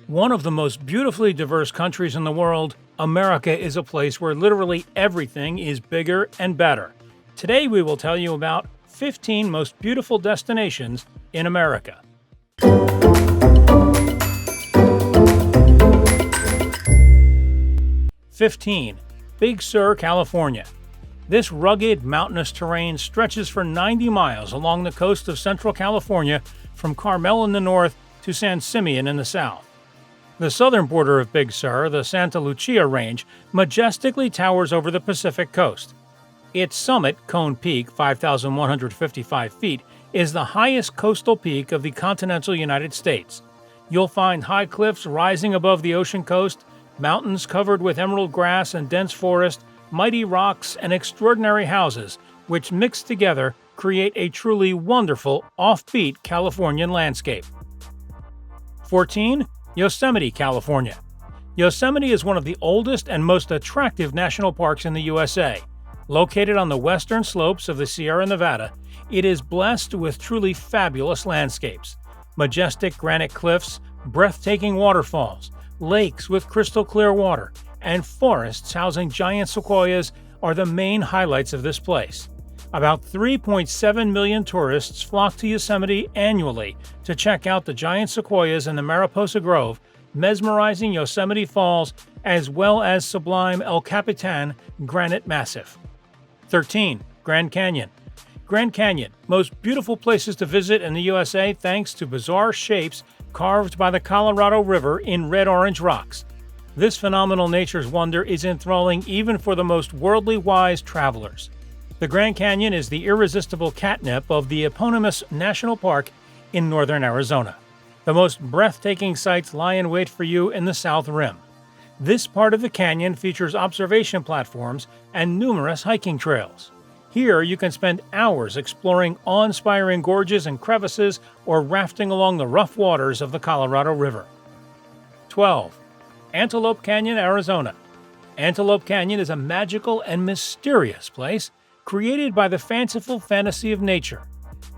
One of the most beautifully diverse countries in the world, America is a place where literally everything is bigger and better. Today we will tell you about 15 most beautiful destinations in America. 15. Big Sur, California. This rugged, mountainous terrain stretches for 90 miles along the coast of Central California from Carmel in the north to San Simeon in the south. The southern border of Big Sur, the Santa Lucia Range, majestically towers over the Pacific coast. Its summit, Cone Peak, 5,155 feet, is the highest coastal peak of the continental United States. You'll find high cliffs rising above the ocean coast, mountains covered with emerald grass and dense forest, mighty rocks, and extraordinary houses, which mixed together create a truly wonderful, offbeat Californian landscape. 14. Yosemite, California. Yosemite is one of the oldest and most attractive national parks in the USA. Located on the western slopes of the Sierra Nevada, it is blessed with truly fabulous landscapes. Majestic granite cliffs, breathtaking waterfalls, lakes with crystal clear water, and forests housing giant sequoias are the main highlights of this place. About 3.7 million tourists flock to Yosemite annually to check out the giant sequoias in the Mariposa Grove, mesmerizing Yosemite Falls, as well as sublime El Capitan Granite Massif. 13. Grand Canyon. Grand Canyon, most beautiful places to visit in the USA thanks to bizarre shapes carved by the Colorado River in red-orange rocks. This phenomenal nature's wonder is enthralling even for the most worldly wise travelers. The Grand Canyon is the irresistible catnip of the eponymous national park in northern Arizona. The most breathtaking sights lie in wait for you in the South Rim. This part of the canyon features observation platforms and numerous hiking trails. Here you can spend hours exploring awe-inspiring gorges and crevices or rafting along the rough waters of the Colorado River. 12. Antelope Canyon, Arizona. Antelope Canyon is a magical and mysterious place created by the fanciful fantasy of nature.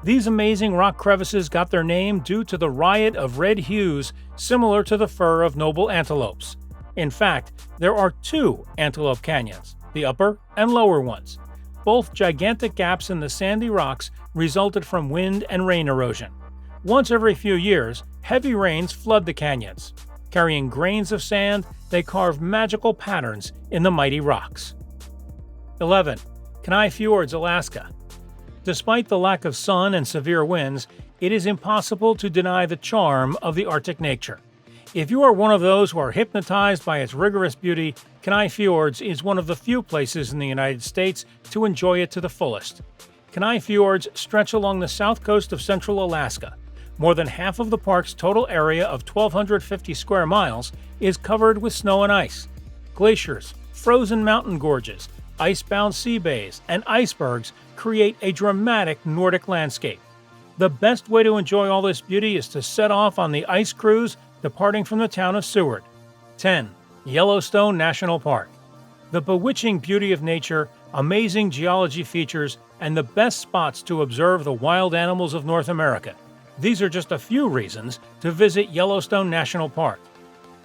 These amazing rock crevices got their name due to the riot of red hues similar to the fur of noble antelopes. In fact, there are two Antelope Canyons, the upper and lower ones. Both gigantic gaps in the sandy rocks resulted from wind and rain erosion. Once every few years, heavy rains flood the canyons. Carrying grains of sand, they carve magical patterns in the mighty rocks. 11. Kenai Fjords, Alaska. Despite the lack of sun and severe winds, it is impossible to deny the charm of the Arctic nature. If you are one of those who are hypnotized by its rigorous beauty, Kenai Fjords is one of the few places in the United States to enjoy it to the fullest. Kenai Fjords stretch along the south coast of central Alaska. More than half of the park's total area of 1,250 square miles is covered with snow and ice. Glaciers, frozen mountain gorges, ice-bound sea bays, and icebergs create a dramatic Nordic landscape. The best way to enjoy all this beauty is to set off on the ice cruise departing from the town of Seward. 10. Yellowstone National Park. The bewitching beauty of nature, amazing geology features, and the best spots to observe the wild animals of North America. These are just a few reasons to visit Yellowstone National Park.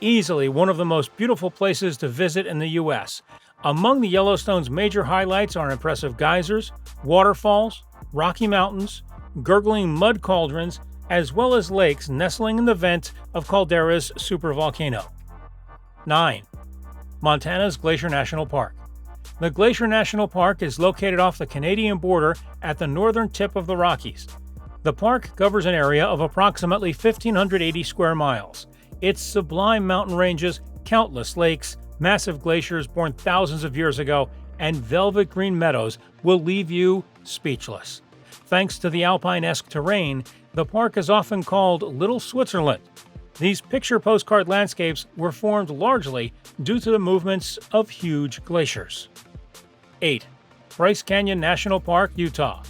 Easily one of the most beautiful places to visit in the U.S. Among the Yellowstone's major highlights are impressive geysers, waterfalls, rocky mountains, gurgling mud cauldrons, as well as lakes nestling in the vent of Caldera's supervolcano. 9. Montana's Glacier National Park. The Glacier National Park is located off the Canadian border at the northern tip of the Rockies. The park covers an area of approximately 1,580 square miles. Its sublime mountain ranges, countless lakes, massive glaciers born thousands of years ago, and velvet green meadows will leave you speechless. Thanks to the alpine-esque terrain, the park is often called Little Switzerland. These picture postcard landscapes were formed largely due to the movements of huge glaciers. 8. Bryce Canyon National Park, Utah.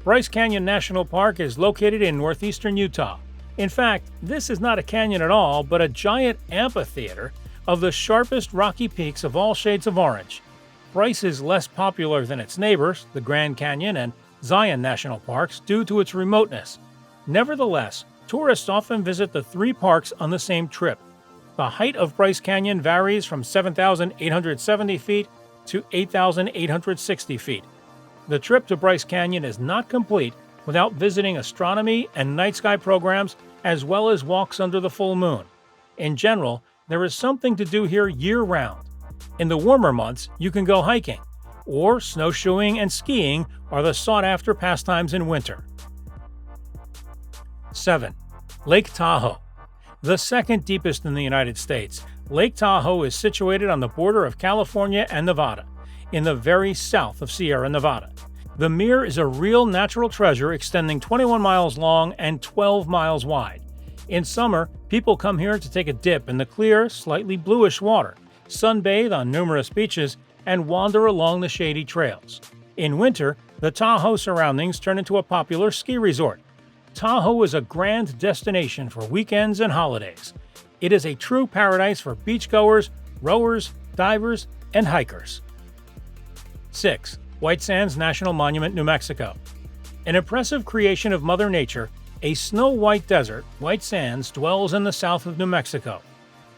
Bryce Canyon National Park is located in northeastern Utah. In fact, this is not a canyon at all, but a giant amphitheater of the sharpest rocky peaks of all shades of orange. Bryce is less popular than its neighbors, the Grand Canyon and Zion National Parks, due to its remoteness. Nevertheless, tourists often visit the three parks on the same trip, The height of Bryce Canyon varies from 7,870 feet to 8,860 feet. The trip to Bryce Canyon is not complete without visiting astronomy and night sky programs as well as walks under the full moon. In general, there is something to do here year-round. In the warmer months, you can go hiking, or snowshoeing and skiing are the sought-after pastimes in winter. 7. Lake Tahoe. The second deepest in the United States, Lake Tahoe is situated on the border of California and Nevada, in the very south of Sierra Nevada. The mere is a real natural treasure extending 21 miles long and 12 miles wide. In summer, people come here to take a dip in the clear, slightly bluish water, sunbathe on numerous beaches, and wander along the shady trails. In winter, the Tahoe surroundings turn into a popular ski resort. Tahoe is a grand destination for weekends and holidays. It is a true paradise for beachgoers, rowers, divers, and hikers. 6. White Sands National Monument, New Mexico. An impressive creation of Mother Nature, a snow-white desert, White Sands dwells in the south of New Mexico.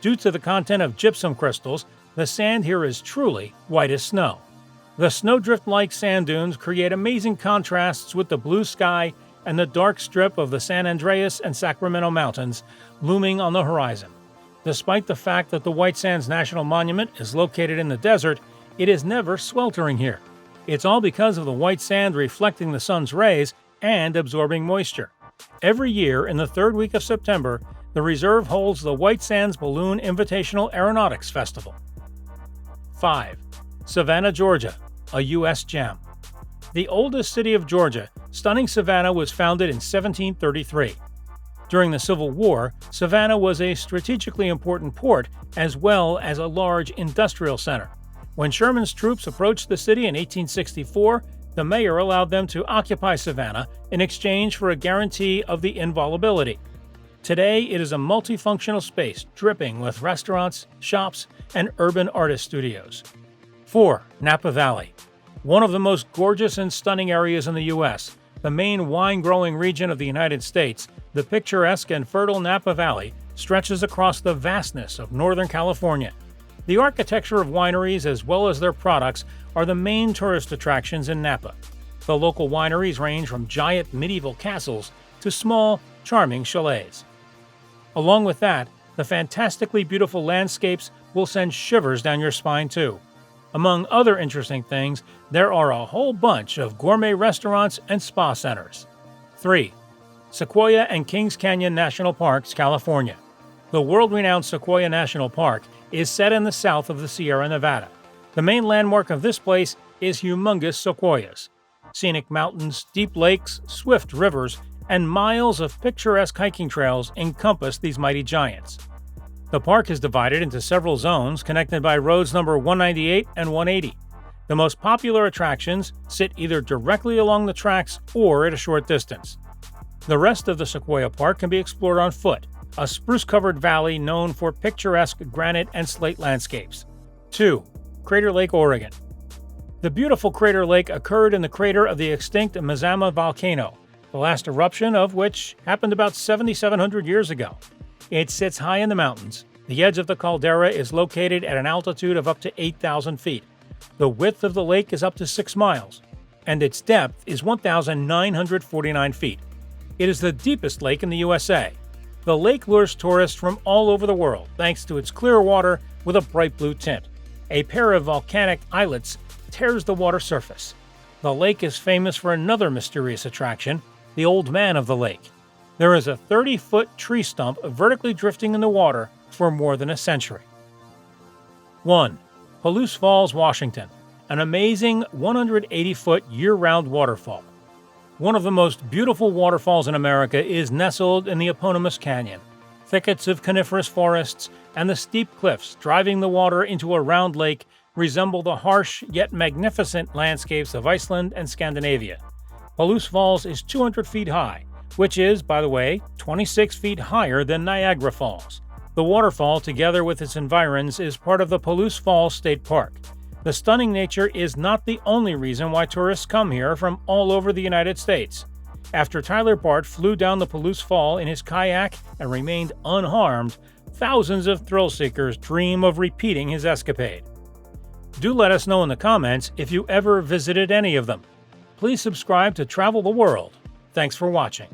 Due to the content of gypsum crystals, the sand here is truly white as snow. The snowdrift-like sand dunes create amazing contrasts with the blue sky and the dark strip of the San Andreas and Sacramento Mountains looming on the horizon. Despite the fact that the White Sands National Monument is located in the desert, it is never sweltering here. It's all because of the white sand reflecting the sun's rays and absorbing moisture. Every year, in the third week of September, the reserve holds the White Sands Balloon Invitational Aeronautics Festival. 5. Savannah, Georgia, a U.S. gem. The oldest city of Georgia, stunning Savannah was founded in 1733. During the Civil War, Savannah was a strategically important port as well as a large industrial center. When Sherman's troops approached the city in 1864, the mayor allowed them to occupy Savannah in exchange for a guarantee of the inviolability. Today, it is a multifunctional space dripping with restaurants, shops, and urban artist studios. 4. Napa Valley. One of the most gorgeous and stunning areas in the U.S., the main wine-growing region of the United States, the picturesque and fertile Napa Valley stretches across the vastness of Northern California. The architecture of wineries as well as their products are the main tourist attractions in Napa. The local wineries range from giant medieval castles to small, charming chalets. Along with that, the fantastically beautiful landscapes will send shivers down your spine too. Among other interesting things, there are a whole bunch of gourmet restaurants and spa centers. 3. Sequoia and Kings Canyon National Parks, California. The world-renowned Sequoia National Park is set in the south of the Sierra Nevada. The main landmark of this place is humongous sequoias. Scenic mountains, deep lakes, swift rivers, and miles of picturesque hiking trails encompass these mighty giants. The park is divided into several zones connected by roads number 198 and 180. The most popular attractions sit either directly along the tracks or at a short distance. The rest of the Sequoia Park can be explored on foot, a spruce-covered valley known for picturesque granite and slate landscapes. 2. Crater Lake, Oregon. The beautiful Crater Lake occurred in the crater of the extinct Mazama volcano, the last eruption of which happened about 7,700 years ago. It sits high in the mountains. The edge of the caldera is located at an altitude of up to 8,000 feet. The width of the lake is up to 6 miles, and its depth is 1,949 feet. It is the deepest lake in the USA. The lake lures tourists from all over the world thanks to its clear water with a bright blue tint. A pair of volcanic islets tears the water surface. The lake is famous for another mysterious attraction, the Old Man of the Lake. There is a 30-foot tree stump vertically drifting in the water for more than a century. 1. Palouse Falls, Washington, an amazing 180-foot year-round waterfall. One of the most beautiful waterfalls in America is nestled in the eponymous canyon. Thickets of coniferous forests and the steep cliffs driving the water into a round lake resemble the harsh yet magnificent landscapes of Iceland and Scandinavia. Palouse Falls is 200 feet high, which is, by the way, 26 feet higher than Niagara Falls. The waterfall, together with its environs, is part of the Palouse Falls State Park. The stunning nature is not the only reason why tourists come here from all over the United States. After Tyler Bart flew down the Palouse Fall in his kayak and remained unharmed, thousands of thrill seekers dream of repeating his escapade. Do let us know in the comments if you ever visited any of them. Please subscribe to Travel the World. Thanks for watching.